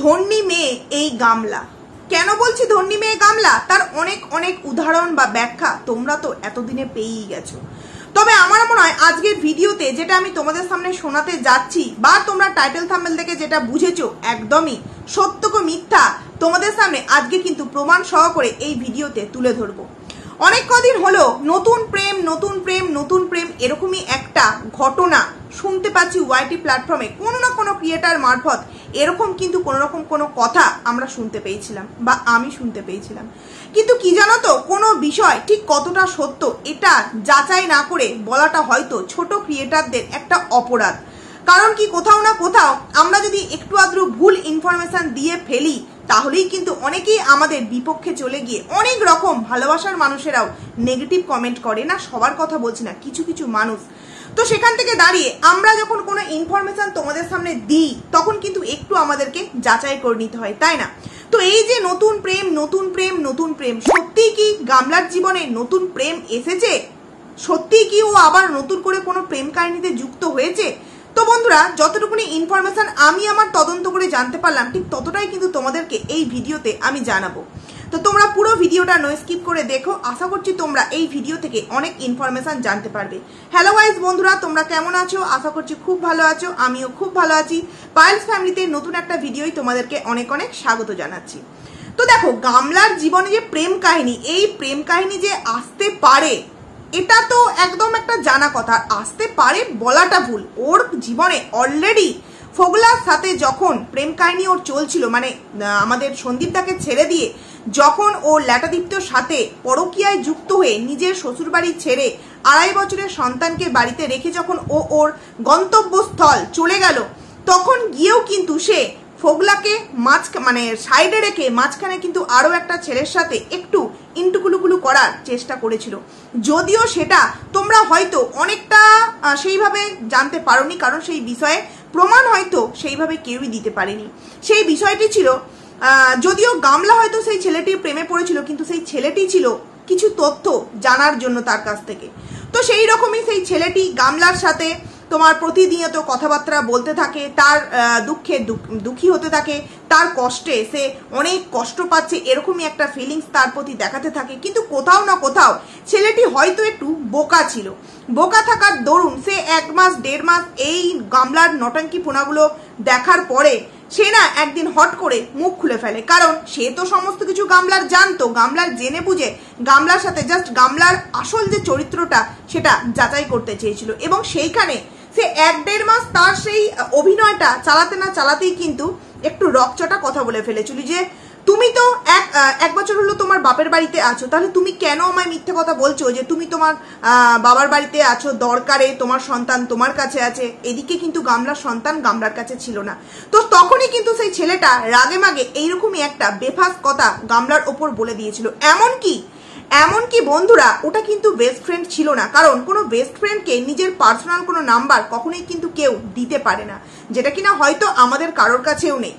ধন্যী মেয়ে এই গামলা। কেন বলছি ধন্যী মেয়ে গামলা? তার অনেক অনেক উদাহরণ বা ব্যাখ্যা তোমরা তো এতদিনে পেয়েই গেছো। তবে আমার মনে হয় আজকের ভিডিওতে যেটা আমি তোমাদের সামনে শোনাতে যাচ্ছি বা তোমরা টাইটেল থাম্বনেল থেকে যেটা বুঝেছো একদমই সত্য কো মিথ্যা তোমাদের সামনে আজকে কিন্তু প্রমাণ সহকারে এই ভিডিওতে তুলে ধরবো। অনেক কদিন হলো নতুন প্রেম নতুন প্রেম নতুন প্রেম এরকমই একটা ঘটনা শুনতে পাচ্ছি ওয়াইটি প্ল্যাটফর্মে কোনো না কোনো ক্রিয়েটার মারফত। এরকম কিন্তু কোনো রকম কোনো কথা আমরা শুনতে পেয়েছিলাম বা আমি শুনতে পেয়েছিলাম, কিন্তু কি জানো তো কোনো বিষয় ঠিক কতটা সত্য এটা যাচাই না করে বলাটা হয়তো ছোট ক্রিয়েটারদের একটা অপরাধ। কারণ কি কোথাও না কোথাও আমরা যদি একটু আদ্রু ভুল ইনফরমেশন দিয়ে ফেলি তাহলেই কিন্তু অনেকেই আমাদের বিপক্ষে চলে গিয়ে অনেক রকম ভালোবাসার মানুষেরাও নেগেটিভ কমেন্ট করে। না সবার কথা বলছি না, কিছু কিছু মানুষ। তো সেখান থেকে দাঁড়িয়ে আমরা যখন কোনো ইনফরমেশন তোমাদের সামনে দিই তখন কিন্তু একটু আমাদেরকে যাচাই করে নিতে হয়, তাই না? তো এই যে নতুন প্রেম নতুন প্রেম নতুন প্রেম, সত্যিই কি গামলার জীবনে নতুন প্রেম এসেছে? সত্যিই কি ও আবার নতুন করে কোনো প্রেম কাহিনীতে যুক্ত হয়েছে? তো বন্ধুরা, যতটুকুনি ইনফরমেশন আমি আমার তদন্ত করে জানতে পারলাম ঠিক ততটাই কিন্তু তোমাদেরকে এই ভিডিওতে আমি জানাবো। তো তোমরা পুরো ভিডিওটা নো স্কিপ করে দেখো, আশা করছি তোমরা এই ভিডিও থেকে অনেক ইনফরমেশন জানতে পারবে। হ্যালো গাইস বন্ধুরা, তোমরা কেমন আছো? আশা করছি খুব ভালো আছো, আমিও খুব ভালো আছি। পায়েলস ফ্যামিলিতে নতুন একটা ভিডিওই তোমাদেরকে অনেক অনেক স্বাগত জানাচ্ছি। তো দেখো, গামলার জীবনে যে প্রেম কাহিনী, এই প্রেম কাহিনী যে আসতে পারে এটা তো একদম একটা জানা কথা। আসতে পারে বলাটা ভুল, ওর জীবনে অলরেডি ফোগলার সাথে যখন প্রেম কাহিনী ওর চলছিল, মানে আমাদের সন্দীপদাকে ছেড়ে দিয়ে যখন ও ল্যাটাদীপ্তর সাথে পরকীয়ায় যুক্ত হয়ে নিজের শ্বশুরবাড়ি ছেড়ে 2.5 বছরের সন্তানকে বাড়িতে রেখে যখন ও ওর গন্তব্যস্থল চলে গেল, তখন গিয়েও কিন্তু সে ফোগলাকে মানে সাইডে রেখে মাঝখানে কিন্তু আরো একটা ছেলের সাথে একটু ইন্টুকুলুকুলু করার চেষ্টা করেছিল। যদিও সেটা তোমরা হয়তো অনেকটা সেইভাবে জানতে পারোনি, কারণ সেই বিষয়ে প্রমাণ হয়তো সেইভাবে কেউই দিতে পারেনি। সেই বিষয়টি ছিল, যদিও গামলা হয়তো সেই ছেলেটির প্রেমে পড়েছিল, কিন্তু সেই ছেলেটি ছিল কিছু তথ্য জানার জন্য তার কাছ থেকে। তো সেই রকমই সেই ছেলেটি গামলার সাথে তোমার প্রতিনিয়ত কথাবার্তা বলতে থাকে, তার দুঃখে দুঃখী হতে থাকে, তার কষ্টে সে অনেক কষ্ট পাচ্ছে এরকমই একটা ফিলিংস তার প্রতি দেখাতে থাকে। কিন্তু কোথাও না কোথাও ছেলেটি হয়তো একটু বোকা ছিল। বোকা থাকার দরুন সে 1 মাস 1.5 মাস এই গামলার নটাঙ্কি পোনাগুলো দেখার পরে সে না একদিন হট করে মুখ খুলে ফেলে। কারণ সে তো সমস্ত কিছু গামলার জানতো, গামলার জেনে বুঝে গামলার সাথে জাস্ট গামলার আসল যে চরিত্রটা সেটা যাচাই করতে চেয়েছিল। এবং সেইখানে সে 1-1.5 মাস তার সেই অভিনয়টা চালাতে না চালাতেই কিন্তু একটু রকচটা কথা বলে ফেলেছিল যে তুমি তো এক বছর হলো তোমার বাপের বাড়িতে আছো, তাহলে তুমি কেন আমায় মিথ্যে কথা বলছো যে তুমি তোমার বাবার বাড়িতে আছো, দরকারে তোমার সন্তান তোমার কাছে আছে। এদিকে কিন্তু গামলার সন্তান গামলার কাছে ছিল না। তো তখনই কিন্তু সেই ছেলেটা রাগে মাগে এইরকমই একটা বেফাস কথা গামলার ওপর বলে দিয়েছিল। এমনকি বন্ধুরা, ওটা কিন্তু বেস্ট ফ্রেন্ড ছিল না, কারণ কোনো বেস্ট ফ্রেন্ডকে নিজের পার্সোনাল কোনো নাম্বার কখনোই কিন্তু কেউ দিতে পারে না, যেটা কিনা হয়তো আমাদের কারোর কাছেও নেই।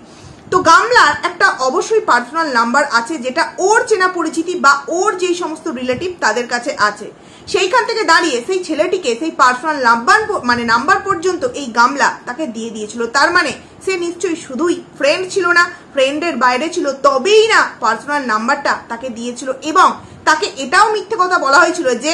তো গামলার একটা অবশ্যই পার্সোনাল নাম্বার আছে, যেটা ওর চেনা পরিচিতি বা ওর যেই সমস্ত রিলেটিভ তাদের কাছে আছে। সেইখান থেকে দাঁড়িয়ে সেই ছেলেটিকে সেই পার্সোনাল নাম্বার পর্যন্ত এই গামলা তাকে দিয়ে দিয়েছিল। তার মানে সে নিশ্চয়ই শুধুই ফ্রেন্ড ছিল না, ফ্রেন্ডের বাইরে ছিল, তবেই না পার্সোনাল নাম্বারটা তাকে দিয়েছিল। এবং তাকে এটাও মিথ্যে কথা বলা হয়েছিল যে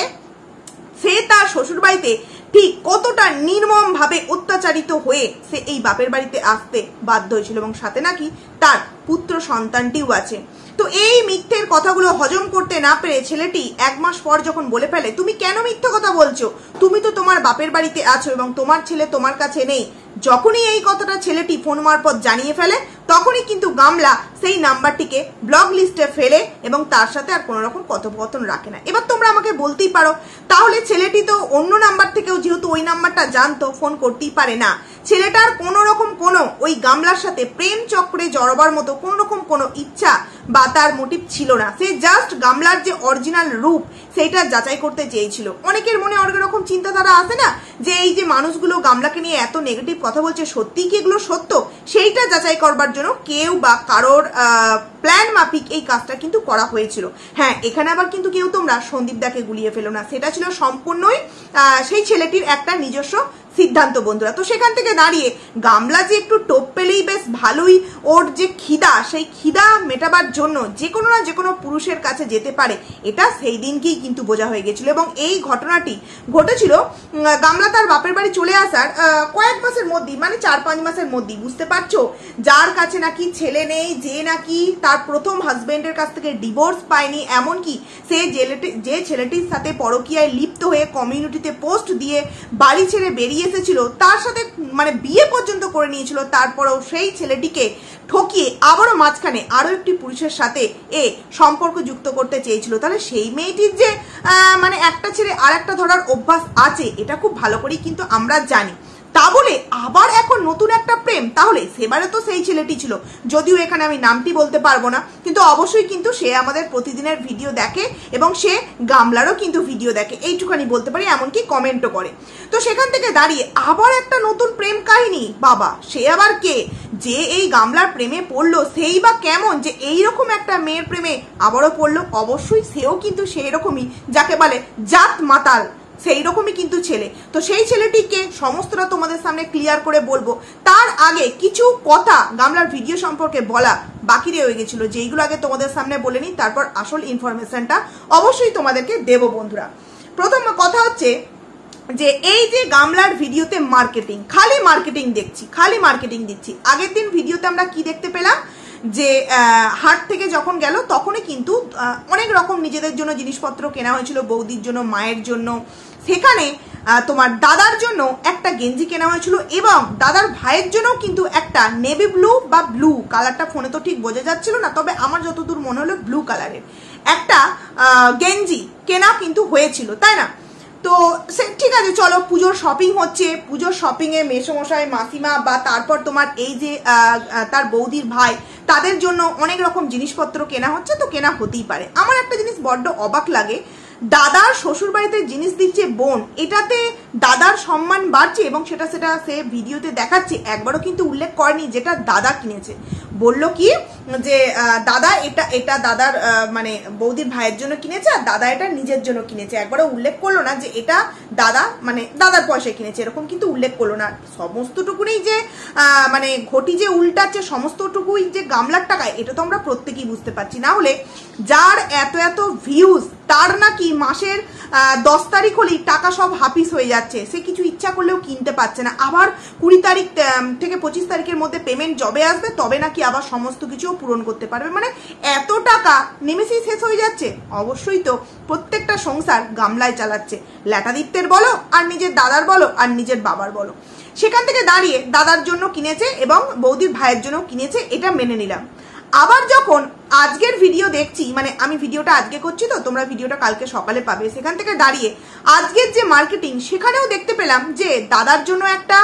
সে তার শ্বশুর বাড়িতে ঠিক কতটা নির্মম ভাবে অত্যাচারিত হয়ে সে এই বাপের বাড়িতে আসতে বাধ্য হয়েছিল, এবং সাথে নাকি তার পুত্র সন্তানটিও আছে। তো এই মিথ্যের কথাগুলো হজম করতে না পেরে ছেলেটি 1 মাস পর যখন বলে ফেলে তুমি কেন মিথ্যে কথা বলছো, তুমি তো তোমার বাপের বাড়িতে আছো এবং তোমার ছেলে তোমার কাছে নেই, যখনই এই কথাটা ছেলেটি ফোন মারফত জানিয়ে ফেলে তখনই কিন্তু গামলা সেই নাম্বারটিকে ব্লক লিস্টে ফেলে এবং তার সাথে আর কোনো রকম কথোপকথন রাখে না। এবার তোমরা আমাকে বলতেই পারো তাহলে ছেলেটি তো অন্য নাম্বার থেকেও যেহেতু ওই নাম্বারটা জানতো ফোন করতেই পারে না। ছেলেটার কোনো রকম কোনো ওই গামলার সাথে প্রেম চক্রে জড়াবার মতো কোনো রকম কোনো ইচ্ছা বা তার মোটিভ ছিল না। সে জাস্ট গামলার যে অরিজিনাল রূপ সেইটা যাচাই করতে চেয়েছিল। অনেকের মনে অনেক রকম চিন্তাধারা আসে না যে এই যে মানুষগুলো গামলাকে নিয়ে এত নেগেটিভ কথা বলছে সত্যিই কি এগুলো সত্য, সেইটা যাচাই করবার জন্য কেউ বা কারোর প্ল্যান মাফিক এই কাজটা কিন্তু করা হয়েছিল। হ্যাঁ, এখানে আবার কিন্তু কেউ তোমরা সন্দীপদাকে গুলিয়ে ফেলো না, সেটা ছিল সম্পূর্ণই সেই ছেলেটির একটা নিজস্ব সিদ্ধান্ত বন্ধুরা। তো সেখান থেকে দাঁড়িয়ে গামলা যে একটু টোপ পেলেই বেশ ভালোই ওর যে খিদা, সেই খিদা মেটাবার জন্য যে কোনো না যে কোনো পুরুষের কাছে যেতে পারে, এটা সেই দিনকেই কিন্তু বোঝা হয়ে গেছিল। এবং এই ঘটনাটি ঘটেছিল গামলা তার বাপের বাড়ি চলে আসার কয়েক মাসের মধ্যেই, মানে 4-5 মাসের মধ্যেই। বুঝতে পারছো, যার কাছে নাকি ছেলে নেই, যে নাকি তার প্রথম হাজবেন্ডের কাছ থেকে ডিভোর্স পায়নি, এমনকি সে যে ছেলেটির সাথে পরকীয়ায় লিপ্ত হয়ে কমিউনিটিতে পোস্ট দিয়ে বাড়ি ছেড়ে বেরিয়ে এসেছিল, তার সাথে মানে বিয়ে পর্যন্ত করে নিয়েছিল, তারপরেও সেই ছেলেটিকে ঠকিয়ে আবারও মাঝখানে আরো একটি পুরুষের সাথে সম্পর্ক যুক্ত করতে চেয়েছিল। তাহলে সেই মেয়েটির যে মানে একটা ছেড়ে আর একটা ধরার অভ্যাস আছে, এটা খুব ভালো করেই কিন্তু আমরা জানি। তা বলে আবার এখন নতুন একটা প্রেম, তাহলে সেবারে তো সেই ছেলেটি ছিল, যদিও এখানে আমি নামটি বলতে পারবো না, কিন্তু অবশ্যই কিন্তু সে আমাদের প্রতিদিনের ভিডিও দেখে এবং সে গামলারও কিন্তু ভিডিও দেখে, এইটুখানি বলতে পারি, এমনকি কমেন্টও করে। তো সেখান থেকে দাঁড়িয়ে আবার একটা নতুন প্রেম কাহিনী, বাবা সে আবার কে? যে এই গামলার প্রেমে পড়লো সেই বা কেমন যে এইরকম একটা মেয়ের প্রেমে আবারও পড়লো? অবশ্যই সেও কিন্তু সেই রকমই, যাকে বলে জাত মাতাল, সেই রকমই কিন্তু ছেলে। তো সেই ছেলেটিকে সমস্তটা তোমাদের সামনে ক্লিয়ার করে বলবো। তার আগে কিছু কথা গামলার ভিডিও সম্পর্কে বলা বাকি রয়ে গেছিল, যেইগুলো আগে তোমাদের সামনে বলে নিই, তারপর আসল ইনফরমেশনটা অবশ্যই তোমাদেরকে দেবো বন্ধুরা। প্রথম কথা হচ্ছে যে এই যে গামলার ভিডিওতে মার্কেটিং, খালি মার্কেটিং দেখছি, খালি মার্কেটিং দিচ্ছি। আগের দিন ভিডিওতে আমরা কি দেখতে পেলাম, যে হাট থেকে যখন গেল তখনই কিন্তু অনেক রকম নিজেদের জন্য জিনিসপত্র কেনা হয়েছিল, বৌদির জন্য, মায়ের জন্য। সেখানে তোমার দাদার জন্য একটা গেঞ্জি কেনা হয়েছিল এবং দাদার ভাইয়ের জন্য কিন্তু একটা নেভি ব্লু বা ব্লু কালারটা, ফোনে তো ঠিক বোঝা যাচ্ছিল না, তবে আমার যতদূর মনে হলো ব্লু কালারের একটা গেঞ্জি কেনা কিন্তু হয়েছিল, তাই না? তো সে ঠিক আছে, চলো পুজোর শপিং হচ্ছে, পুজোর শপিংয়ে মেসোমশাই, মাসিমা বা তারপর তোমার এই যে তার বৌদির ভাই, তাদের জন্য অনেক রকম জিনিসপত্র কেনা হচ্ছে, তো কেনা হতেই পারে। আমার একটা জিনিস বড্ড অবাক লাগে, দাদার শ্বশুর বাড়িতে জিনিস দিচ্ছে বোন, এটাতে দাদার সম্মান বাড়ছে এবং সেটা সে ভিডিওতে দেখাচ্ছে। একবারও কিন্তু উল্লেখ করেনি যেটা দাদা কিনেছে। বললো কি যে দাদা এটা দাদার মানে বৌদির ভাইয়ের জন্য কিনেছে আর দাদা এটা নিজের জন্য কিনেছে। একবারও উল্লেখ করলো না যে এটা দাদা মানে দাদার পয়সায় কিনেছে, এরকম কিন্তু উল্লেখ করলো না। সমস্তটুকুনি যে মানে ঘটি যে উল্টাচ্ছে, সমস্তটুকুই যে গামলার টাকায়, এটা তো আমরা প্রত্যেকেই বুঝতে পারছি। না হলে যার এত ভিউজ, তার নাকি মাসের 10 তারিখ হলেই টাকা সব হাফিস হয়ে যাচ্ছে, সে কিছু ইচ্ছা করলেও কিনতে পারছে না। আবার 20 তারিখ থেকে 25 তারিখের মধ্যে পেমেন্ট জবে আসবে, তবে নাকি আবার সমস্ত কিছু পূরণ করতে পারবে। মানে এত টাকা নিমেষেই শেষ হয়ে যাচ্ছে। অবশ্যই তো প্রত্যেকটা সংসার গামলায় চালাচ্ছে, ল্যাটাদিত্যের বলো আর নিজের দাদার বলো আর নিজের বাবার বলো। সেখান থেকে দাঁড়িয়ে দাদার জন্য কিনেছে এবং বৌদির ভাইয়ের জন্য কিনেছে, এটা মেনে নিলাম। আবার যখন আজকের ভিডিও দেখছি, মানে আমি ভিডিওটা আজকে করছি, তো তোমরা ভিডিওটা কালকে সকালে পাবে, সেখান থেকে দাঁড়িয়ে আজকের যে মার্কেটিং, সেখানেও দেখতে পেলাম যে দাদার জন্য একটা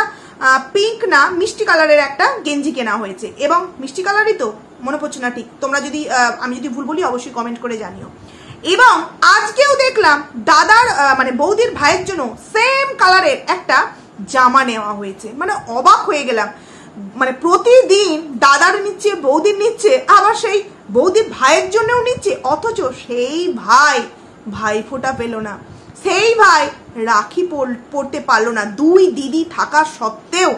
পিঙ্ক না মিষ্টি কালারের একটা গেঞ্জি কেনা হয়েছে, এবং মিষ্টি কালারই তো, মনে পড়ছে না ঠিক, তোমরা যদি আমি যদি ভুল বলি অবশ্যই কমেন্ট করে জানিও। এবং আজকেও দেখলাম দাদার মানে বৌদির ভাইয়ের জন্য সেম কালারের একটা জামা নেওয়া হয়েছে। মানে অবাক হয়ে গেলাম, মানে প্রতিদিন দাদার নিচ্ছে, বৌদির নিচ্ছে, আবার সেই বৌদির ভাইয়ের জন্যও নিচ্ছে, অথচ সেই ভাই ফোঁটা পেল না, সেই ভাই রাখি পড়তে পারলো না। 2 দিদি থাকা সত্ত্বেও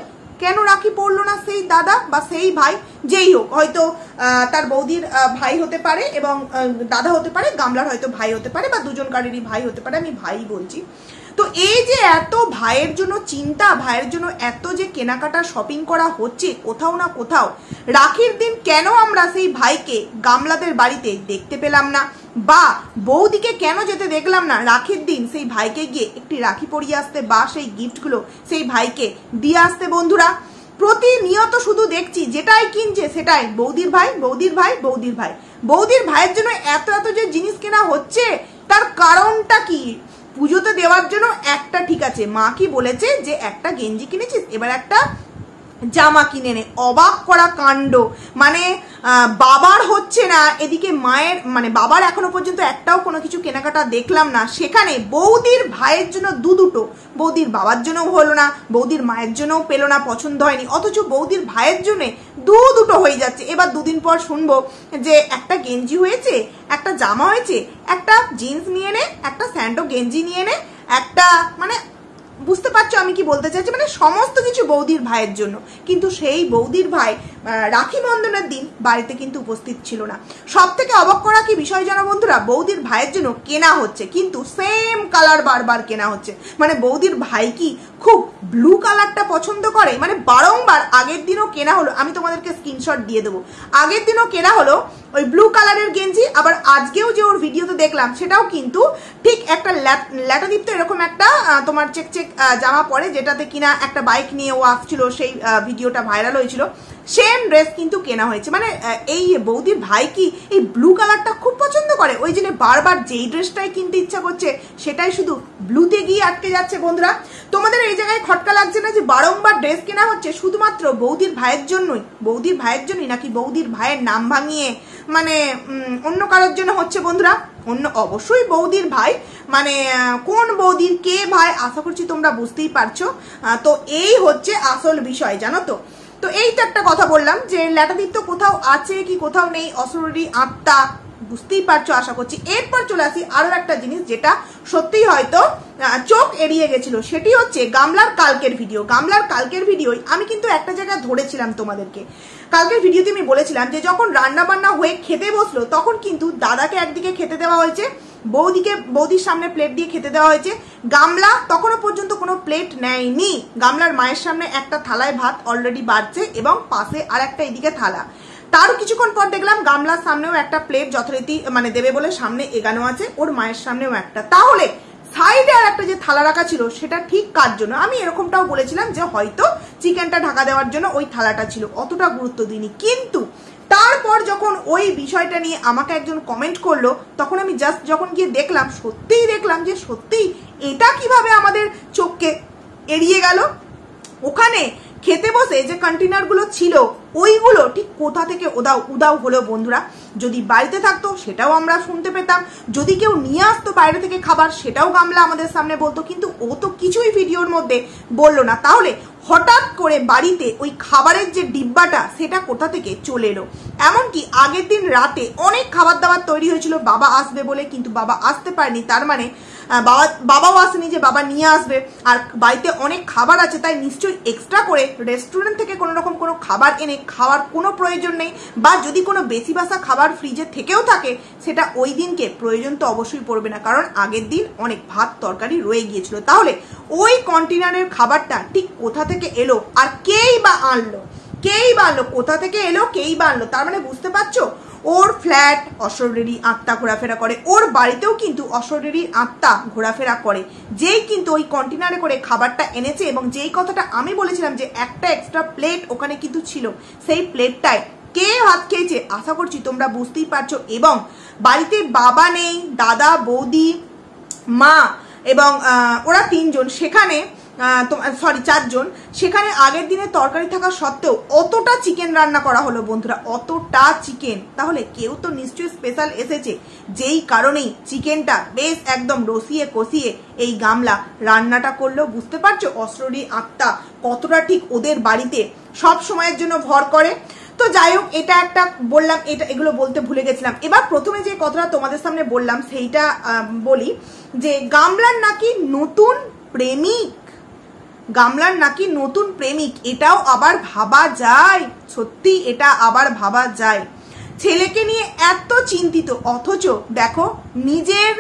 কেন রাখি পড়লো না সেই দাদা বা সেই ভাই? যেই হোক, হয়তো তার বৌদির ভাই হতে পারে এবং দাদা হতে পারে, গামলার হয়তো ভাই হতে পারে, বা দুজনকারেরই ভাই হতে পারে, আমি ভাই বলছি। তো এই যে এত ভাইয়ের জন্য চিন্তা, ভাইয়ের জন্য এত যে কেনাকাটা শপিং করা হচ্ছে কোথাও না কোথাও, রাখির দিন কেন আমরা সেই ভাইকে গামলাদের বাড়িতে দেখতে পেলাম না, বা বৌদিকে কেন যেতে দেখলাম না রাখির দিন সেই ভাইকে গিয়ে একটি রাখি পরিয়ে আসতে, বা সেই গিফটগুলো সেই ভাইকে দিয়ে আসতে? বন্ধুরা, প্রতিনিয়ত শুধু দেখছি যেটাই কিনছে সেটাই বৌদির ভাই, বৌদির ভাই, বৌদির ভাই। বৌদির ভাইয়ের জন্য এত যে জিনিস কেনা হচ্ছে, তার কারণটা কি? পুজোতে দেওয়ার জন্য একটা, ঠিক আছে, মা কি বলেছে যে একটা গেঞ্জি কিনেছিস, এবার একটা জামা কিনে নে। অবাক করা কাণ্ড, মানে বাবার হচ্ছে না, এদিকে মায়ের, মানে বাবার এখনো পর্যন্ত একটাও কোনো কিছু কেনাকাটা দেখলাম না, সেখানে বৌদির ভাইয়ের জন্য দুটো, বৌদির বাবার জন্যও হলো না, বৌদির মায়ের জন্যও পেলো না, পছন্দ হয়নি, অথচ বৌদির ভাইয়ের জন্য দুটো হয়ে যাচ্ছে। এবার 2 দিন পর শুনবো যে একটা গেঞ্জি হয়েছে, একটা জামা হয়েছে, একটা জিন্স নিয়ে নে, একটা স্যান্ডো গেঞ্জি নিয়ে নে, একটা, মানে বুঝতে পারছো আমি কি বলতে চাইছি, মানে সমস্ত কিছু বৌদির ভাইয়ের জন্য। কিন্তু সেই বৌদির ভাই রাখি বন্ধনের দিন বাড়িতে কিন্তু উপস্থিত ছিল না। সব থেকে অবাক করা কি বিষয় জানো বন্ধুরা, বৌদির ভাইয়ের জন্য কেনা হচ্ছে, কিন্তু সেম কালার বারবার কেনা হচ্ছে। মানে বৌদির ভাই কি খুব ব্লু কালারটা পছন্দ করে, মানে বারংবার আগের দিনও কেনা হলো, আমি তোমাদেরকে স্ক্রিনশট দিয়ে দেবো, আগের দিনও কেনা হলো ওই ব্লু কালারের গেঞ্জি, আবার আজকেও যে ওর ভিডিওতে দেখলাম সেটাও কিন্তু ঠিক একটা ল্যাটাদীপ্ত এরকম একটা তোমার চেক চেক জামা পরে, যেটাতে কিনা একটা বাইক নিয়ে ও আসছিল, সেই ভিডিওটা ভাইরাল হয়েছিল, সেম ড্রেস কিন্তু কেনা হয়েছে। মানে এই বৌদির ভাই কি এই ব্লু কালারটা খুব পছন্দ করে, ওই জন্য বারবার যেই ড্রেসটাই কিনতে ইচ্ছা করছে সেটাই শুধু ব্লুতে গিয়ে আটকে যাচ্ছে। বন্ধুরা তোমাদের এই জায়গায় খটকা লাগছে না যে বারংবার ড্রেস কেনা হচ্ছে শুধুমাত্র বৌদির ভাইয়ের জন্যই? বৌদির ভাইয়ের জন্যই নাকি বৌদির ভাইয়ের নাম ভাঙিয়ে মানে অন্য কারোর জন্য হচ্ছে? বন্ধুরা অন্য অবশ্যই বৌদির ভাই, মানে কোন বৌদির কে ভাই আশা করছি তোমরা বুঝতেই পারছো। তো এই হচ্ছে আসল বিষয়, জানো তো। তো এই তো একটা কথা বললাম যে ল্যাটাদীপ্ত কোথাও আছে কি কোথাও নেই, অশরীরী আত্মা, বুঝতেই পারছো আশা করছি। এরপর চলে আসি আরো একটা জিনিস যেটা সত্যিই হয়তো চোখ এড়িয়ে গেছিল, সেটি হচ্ছে গামলার কালকের ভিডিও। গামলার কালকের ভিডিওই আমি কিন্তু একটা জায়গায় ধরেছিলাম তোমাদেরকে। কালকের ভিডিওতে আমি বলেছিলাম যে যখন রান্না বান্না হয়ে খেতে বসলো তখন কিন্তু দাদাকে একদিকে খেতে দেওয়া হয়েছে, বৌদির সামনে প্লেট দিয়ে খেতে দেওয়া হয়েছে। গামলা তখনও পর্যন্ত কোনো প্লেট নেয়নি, গামলার মায়ের সামনে একটা থালায় ভাত অলরেডি বাড়ছে এবং পাশে আর একটা এদিকে থালা। তারও কিছুক্ষণ পর দেখলাম গামলার সামনেও একটা প্লেট যথারীতি মানে দেবে বলে সামনে এগানো আছে, ওর মায়ের সামনেও একটা। তাহলে সাইডে আর একটা যে থালা রাখা ছিল সেটা ঠিক কার জন্য? আমি এরকমটাও বলেছিলাম যে হয়তো চিকেনটা ঢাকা দেওয়ার জন্য ওই থালাটা ছিল, অতটা গুরুত্ব দিইনি। কিন্তু তারপর যখন ওই বিষয়টা নিয়ে আমাকে একজন কমেন্ট করলো, তখন আমি জাস্ট যখন গিয়ে দেখলাম, সত্যিই দেখলাম যে সত্যিই এটা কিভাবে আমাদের চোখকে এড়িয়ে গেল। ওখানে খেতে বসে যে কন্টেনারগুলো ছিল ওইগুলো ঠিক কোথা থেকে উদাও হলো বন্ধুরা। যদি বাড়িতে থাকতো সেটাও আমরা শুনতে পেতাম, যদি কেউ নিয়ে আসতো বাইরে থেকে খাবার সেটাও গামলা আমাদের সামনে বলতো, কিন্তু ও তো কিছুই ভিডিওর মধ্যে বললো না। তাহলে হঠাৎ করে বাড়িতে ওই খাবারের যে ডিব্বাটা সেটা কোথা থেকে চলে এলো? এমনকি আগের দিন রাতে অনেক খাবার দাবার তৈরি হয়েছিল বাবা আসবে বলে, কিন্তু বাবা আসতে পারেনি, তার মানে বাবাও আসেনি যে বাবা নিয়ে আসবে, আর বাড়িতে অনেক খাবার আছে, তাই নিশ্চয়ই এক্সট্রা করে রেস্টুরেন্ট থেকে কোনো রকম কোনো খাবার এনে খাওয়ার কোনো প্রয়োজন নেই। বা যদি কোনো বেশি বাসা খাবার ফ্রিজে থেকেও থাকে সেটা ওই দিনকে প্রয়োজন তো অবশ্যই পড়বে না, কারণ আগের দিন অনেক ভাত তরকারি রয়ে গিয়েছিল। তাহলে ওই কন্টেনারের খাবারটা ঠিক কোথা থেকে এলো আর কেই বা আনলো? কোথা থেকে এলো, কেই বা আনলো? তার মানে বুঝতে পারছো ওর ফ্ল্যাট অশরীরী আত্মা ঘোরাফেরা করে, ওর বাড়িতেও কিন্তু অশরীরী আত্মা ঘোরাফেরা করে, যেই কিন্তু ওই কন্টেনারে করে খাবারটা এনেছে। এবং যেই কথাটা আমি বলেছিলাম যে একটা এক্সট্রা প্লেট ওখানে কিন্তু ছিল, সেই প্লেটটায় কে ভাত খেয়েছে আশা করছি তোমরা বুঝতেই পারছো। এবং বাড়িতে বাবা নেই, দাদা, বৌদি, মা এবং ওরা তিনজন, সেখানে চারজন, সেখানে আগের দিনে তরকারি থাকা সত্ত্বেও অতটা চিকেন রান্না করা হলো বন্ধুরা, অতটা চিকেন। তাহলে কেউ তো নিশ্চয়ই স্পেশাল এসেছে, যেই কারণেই চিকেনটা বেশ একদম রসিয়ে কষিয়ে এই গামলা রান্নাটা করলো। বুঝতে পারছো অশরীরী আত্মা কতটা ঠিক ওদের বাড়িতে সব সময়ের জন্য ভর করে। তো যাই হোক, এটা একটা বললাম, এগুলো বলতে ভুলে গেছিলাম। এবার প্রথমে যে কথাটা তোমাদের সামনে বললাম সেইটা বলি, যে গামলার নাকি নতুন প্রেমিক, এটাও আবার ভাবা যায়, সত্যি এটা আবার ভাবা যায়। ছেলেকে নিয়ে এত চিন্তিত, অথচ দেখো নিজের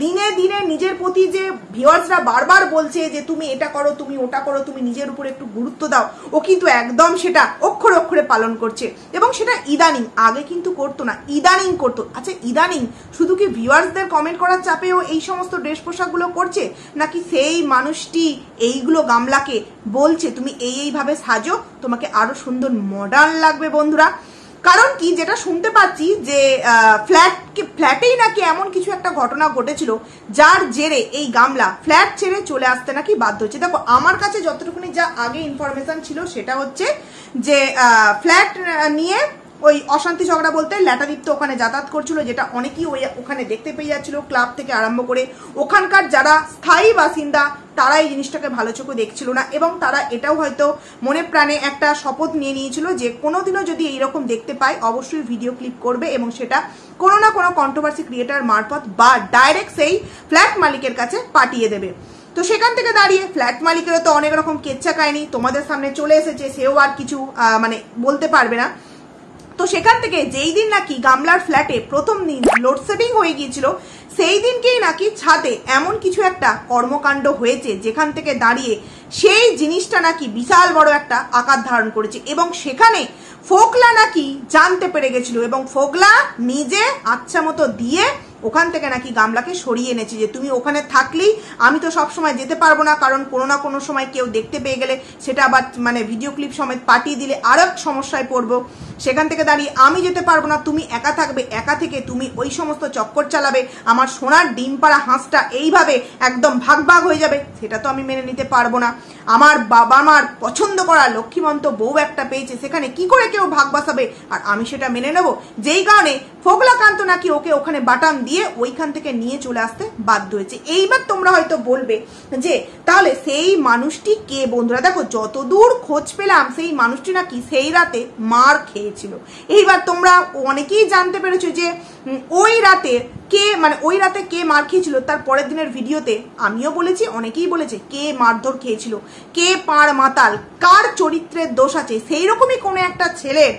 দিনে দিনে নিজের প্রতি যে ভিউয়ার্সরা বারবার বলছে যে তুমি এটা করো, তুমি ওটা করো, তুমি নিজের উপর একটু গুরুত্ব দাও, ও কিন্তু একদম সেটা অক্ষরে অক্ষরে পালন করছে। এবং সেটা ইদানিং, আগে কিন্তু করতো না, ইদানিং করতো। আচ্ছা ইদানিং শুধু কি ভিউয়ার্সদের কমেন্ট করার চাপেও এই সমস্ত ড্রেস পোশাকগুলো করছে, নাকি সেই মানুষটি এইগুলো গামলাকে বলছে তুমি এইভাবে সাজো, তোমাকে আরো সুন্দর মডার্ন লাগবে? বন্ধুরা কারণ কি যেটা শুনতে পাচ্ছি যে ফ্ল্যাটেই নাকি এমন কিছু একটা ঘটনা ঘটেছিল যার জেরে এই গামলা ফ্ল্যাট ছেড়ে চলে আসতে নাকি বাধ্য হচ্ছে। দেখো আমার কাছে যতটুকুনি যা আগে ইনফরমেশন ছিল সেটা হচ্ছে যে ফ্ল্যাট নিয়ে ওই অশান্তি ঝগড়া বলতে ল্যাটাদীপ্ত ওখানে যাতায়াত করছিল, যেটা অনেকেই ওখানে দেখতে পেয়ে যাচ্ছিল, ক্লাব থেকে আরম্ভ করে ওখানকার যারা স্থায়ী বাসিন্দা তারা এই জিনিসটাকে ভালো চোখে দেখছিল না। এবং তারা এটাও হয়তো মনে প্রাণে একটা শপথ নিয়ে নিয়েছিল যে কোনোদিনও যদি এইরকম দেখতে পায় অবশ্যই ভিডিও ক্লিপ করবে এবং সেটা কোনো না কোনো কন্ট্রোভার্সি ক্রিয়েটার মারফত বা ডাইরেক্ট সেই ফ্ল্যাট মালিকের কাছে পাঠিয়ে দেবে। তো সেখান থেকে দাঁড়িয়ে ফ্ল্যাট মালিকেরও তো অনেক রকম কেচ্ছা কাহিনী তোমাদের সামনে চলে এসেছে, সেও আর কিছু মানে বলতে পারবে না। তো সেখান থেকে যেই দিন নাকি গামলার ফ্ল্যাটে প্রথম দিন লোডশেডিং হয়ে গিয়েছিল, সেই দিনকেই নাকি ছাদে এমন কিছু একটা কর্মকাণ্ড হয়েছে যেখান থেকে দাঁড়িয়ে সেই জিনিসটা নাকি বিশাল বড় একটা আকার ধারণ করেছে, এবং সেখানে ফোকলা নাকি জানতে পেরে গেছিল, এবং ফোকলা নিজে আচ্ছা মতো দিয়ে ওখান থেকে নাকি গামলাকে সরিয়ে এনেছে যে তুমি ওখানে থাকলেই আমি তো সব সময় যেতে পারবো না, কারণ কোনো না কোনো সময় কেউ দেখতে পেয়ে গেলে সেটা আবার মানে ভিডিও ক্লিপ সমেত পাঠিয়ে দিলে আরো সমস্যায় পড়বো। সেখান থেকে দাঁড়িয়ে আমি যেতে পারবো না, তুমি একা থাকবে, একা থেকে তুমি ওই সমস্ত চক্কর চালাবে, আমার সোনার ডিম পাড়া হাঁসটা এইভাবে একদম ভাগ ভাগ হয়ে যাবে, সেটা তো আমি মেনে নিতে পারবো না। আমার বাবা মার পছন্দ করা লক্ষ্মীমন্ত বউ একটা পেয়েছে, সেখানে কি করে কেউ ভাগ বসাবে, আর আমি সেটা মেনে নেব। যেই কারণে ফোকলাকান্ত নাকি ওকে ওখানে বাটাম দিয়ে ওইখান থেকে নিয়ে চলে আসতে বাধ্য হয়েছে। এইবার তোমরা হয়তো বলবে যে তাহলে সেই মানুষটি কে? বন্ধুরা দেখো, যতদূর খোঁজ পেলাম সেই মানুষটি নাকি সেই রাতে মার খেয়েছিল। এইবার তোমরা অনেকেই জানতে পেরেছো যে ওই রাতে কে মানে ওই রাতে কে মার খেয়েছিল। তার পরের দিনের ভিডিওতে আমিও বলেছি, অনেকেই বলেছে কে মারধর খেয়েছিল, কে পাড় মাতাল, কার চরিত্রের দোষ আছে। সেই রকমই কোনো একটা ছেলের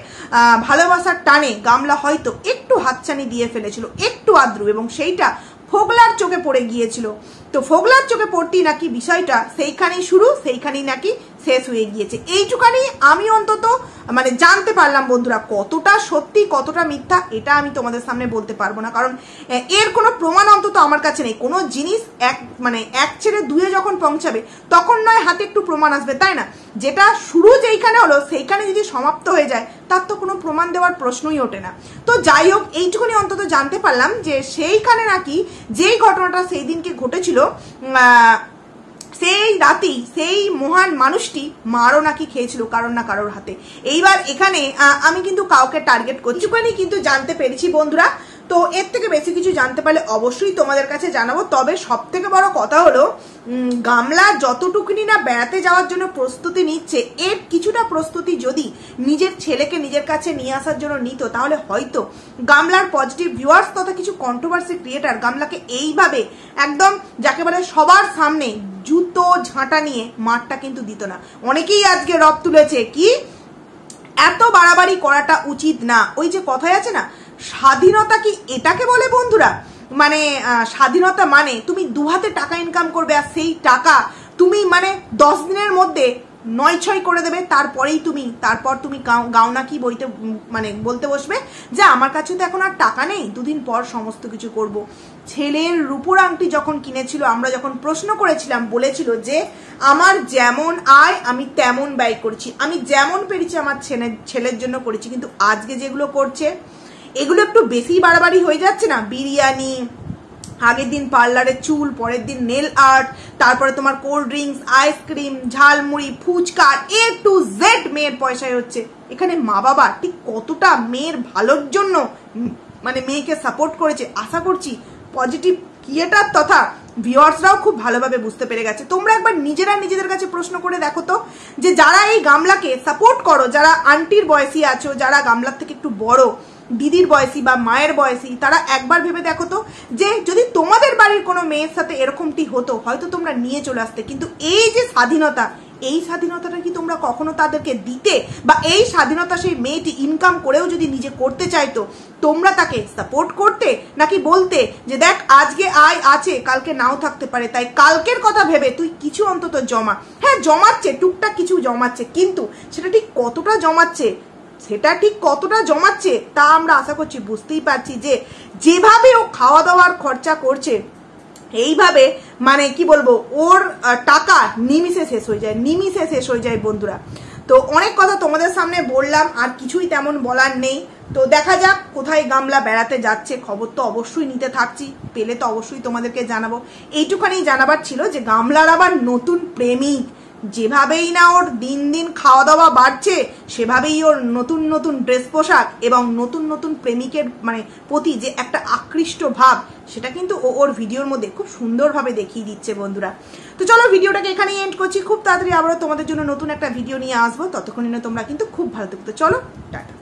ভালোবাসার টানে গামলা হয়তো একটু হাতছানি দিয়ে ফেলেছিল, একটু আদ্রু, এবং সেইটা ফোগলার চোখে পড়ে গিয়েছিল। তো ফোগলার চোখে পড়তেই নাকি বিষয়টা সেইখানেই শুরু, সেইখানেই নাকি শেষ হয়ে গিয়েছে। এইটুখানি আমি অন্তত মানে জানতে পারলাম বন্ধুরা। কতটা সত্যি কতটা মিথ্যা এটা আমি তোমাদের সামনে বলতে পারবো না, কারণ এর কোনো প্রমাণ অন্তত আমার কাছে নেই। কোনো জিনিস এক ছেড়ে দুয়ে যখন পৌঁছাবে তখন নয় হাতে একটু প্রমাণ আসবে, তাই না? যেটা শুরু যেইখানে হলো সেইখানে যদি সমাপ্ত হয়ে যায় তার তো কোনো প্রমাণ দেওয়ার প্রশ্নই ওঠে না। তো যাই হোক, এইটুকুনি অন্তত জানতে পারলাম যে সেইখানে নাকি যেই ঘটনাটা সেই দিনকে ঘটেছিল, সেই রাতেই সেই মহান মানুষটি মারও নাকি খেয়েছিল কারোর না কারোর হাতে। এইবার এখানে আমি কিন্তু কাউকে টার্গেট করছি, কিন্তু জানতে পেরেছি বন্ধুরা। তো এর থেকে বেশি কিছু জানতে পারলে অবশ্যই তোমাদের কাছে জানাবো। তবে সব থেকে বড় কথা হলো গামলা যতটুকুনি না বেড়াতে যাওয়ার জন্য প্রস্তুতি নিচ্ছে, এর কিছুটা প্রস্তুতি যদি নিজের ছেলেকে নিজের কাছে নিয়ে আসার জন্য নিত, তাহলে হয়তো গামলার পজিটিভ ভিউয়ার্স তথা কিছু কন্ট্রোভার্সি ক্রিয়েটার গামলাকে এইভাবে একদম যাকে বলে সবার সামনে জুতো ঝাঁটা নিয়ে মারটা কিন্তু দিত না। অনেকেই আজকে রব তুলেছে কি এত বাড়াবাড়ি করাটা উচিত না। ওই যে কথাই আছে না, স্বাধীনতা কি এটাকে বলে বন্ধুরা? মানে স্বাধীনতা মানে তুমি দু হাতে টাকা ইনকাম করবে, আর সেই টাকা তুমি মানে 10 দিনের মধ্যে 9-6 করে দেবে, তারপর তুমি গাওনা কি বলতে বসবে যে আমার কাছে তো এখন আর টাকা নেই, দুদিন পর সমস্ত কিছু করব। ছেলের রূপোর আংটি যখন কিনেছিল, আমরা যখন প্রশ্ন করেছিলাম, বলেছিল যে আমার যেমন আয় আমি তেমন ব্যয় করছি, আমি যেমন পেরেছি আমার ছেলের জন্য করেছি। কিন্তু আজকে যেগুলো করছে এগুলো একটু বেশি বাড়াবাড়ি হয়ে যাচ্ছে না? বিরিয়ানি, আগের দিন পার্লারের চুল, পরের দিন নেল আর্ট, তারপরে তোমার cold drinks, ice cream, jhalmuri, fuchka, A to Z মেয়ের পয়সায় হচ্ছে। এখানে মা বাবা ঠিক কতটা মেয়ের ভালোর জন্য মানে মেয়েকে সাপোর্ট করেছে, আশা করছি পজিটিভ ক্রিয়েটার তথা ভিউয়ার্সরাও খুব ভালোভাবে বুঝতে পেরে গেছে। তোমরা একবার নিজেদের কাছে প্রশ্ন করে দেখো তো, যে যারা এই গামলাকে সাপোর্ট করো, যারা আন্টির বয়সী আছো, যারা গামলার থেকে একটু বড়, দিদির বয়সী বা মায়ের বয়সী, তারা একবার ভেবে দেখো তো যে যদি তোমাদের বাড়ির কোনো মেয়ের সাথে এরকমটি হতো হয়তো তোমরা নিয়ে চলে আসতে। কিন্তু এই যে স্বাধীনতা, এই স্বাধীনতাটা কি তোমরা কখনো তাদেরকে দিতে? বা এই স্বাধীনতা সেই মেয়েটি ইনকাম করেও যদি নিজে করতে চাইতো, তোমরা তাকে সাপোর্ট করতে, নাকি বলতে যে দেখ আজকে আয় আছে কালকে নাও থাকতে পারে, তাই কালকের কথা ভেবে তুই কিছু অন্তত জমা। হ্যাঁ জমাচ্ছে, টুকটাক কিছু জমাচ্ছে, কিন্তু সেটা ঠিক কতটা জমাচ্ছে তা আমরা আশা করছি বুঝতেই পারছি। যে যেভাবে ও খাওয়া দাওয়ার খরচা করছে, এইভাবে মানে কি বলবো, ওর টাকা নিমিষে শেষ হয়ে যায় বন্ধুরা। তো অনেক কথা তোমাদের সামনে বললাম, আর কিছুই তেমন বলার নেই। তো দেখা যাক কোথায় গামলা বেড়াতে যাচ্ছে, খবর তো অবশ্যই নিতে থাকছি, পেলে তো অবশ্যই তোমাদেরকে জানাবো। এইটুখানি জানাবার ছিল যে গামলার আবার নতুন প্রেমিক, যেভাবেই না ওর দিন দিন খাওয়া দাওয়া বাড়ছে, সেভাবেই ওর নতুন ড্রেস পোশাক এবং নতুন প্রেমিকের মানে প্রতি যে একটা আকৃষ্ট ভাব, সেটা কিন্তু ওর ভিডিওর মধ্যে খুব সুন্দরভাবে দেখিয়ে দিচ্ছে বন্ধুরা। তো চলো ভিডিওটাকে এখানেই এন্ড করছি, খুব তাড়াতাড়ি আবারও তোমাদের জন্য নতুন একটা ভিডিও নিয়ে আসবো। ততক্ষণ তোমরা কিন্তু খুব ভালো থাকো। চলো টাটা।